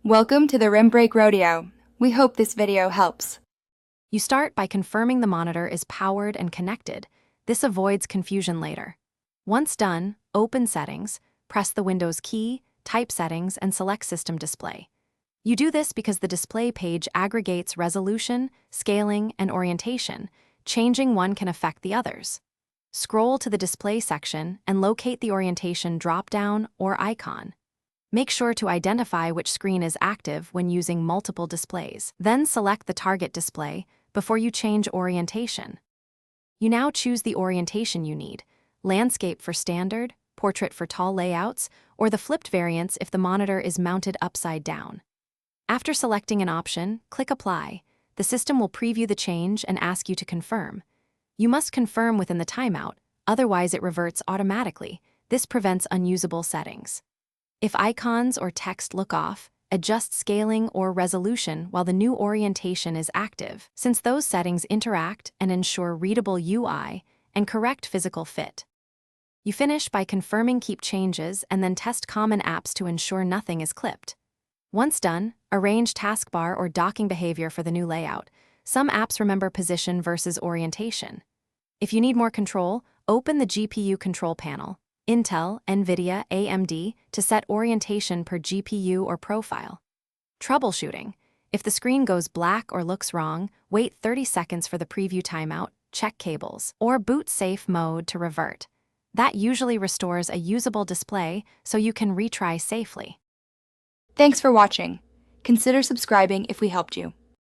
Welcome to the Rim Break Rodeo. We hope this video helps. You start by confirming the monitor is powered and connected. This avoids confusion later. Once done, open Settings, press the Windows key, type Settings, and select System Display. You do this because the display page aggregates resolution, scaling, and orientation. Changing one can affect the others. Scroll to the Display section and locate the Orientation drop-down or icon. Make sure to identify which screen is active when using multiple displays. Then select the target display before you change orientation. You now choose the orientation you need: landscape for standard, portrait for tall layouts, or the flipped variants if the monitor is mounted upside down. After selecting an option, click Apply. The system will preview the change and ask you to confirm. You must confirm within the timeout, otherwise it reverts automatically. This prevents unusable settings. If icons or text look off, adjust scaling or resolution while the new orientation is active, since those settings interact and ensure readable UI and correct physical fit. You finish by confirming keep changes and then test common apps to ensure nothing is clipped. Once done, arrange taskbar or docking behavior for the new layout. Some apps remember position versus orientation. If you need more control, open the GPU control panel, Intel, NVIDIA, AMD, to set orientation per GPU or profile. Troubleshooting. If the screen goes black or looks wrong, wait 30 seconds for the preview timeout, check cables, or boot safe mode to revert. That usually restores a usable display so you can retry safely. Thanks for watching. Consider subscribing if we helped you.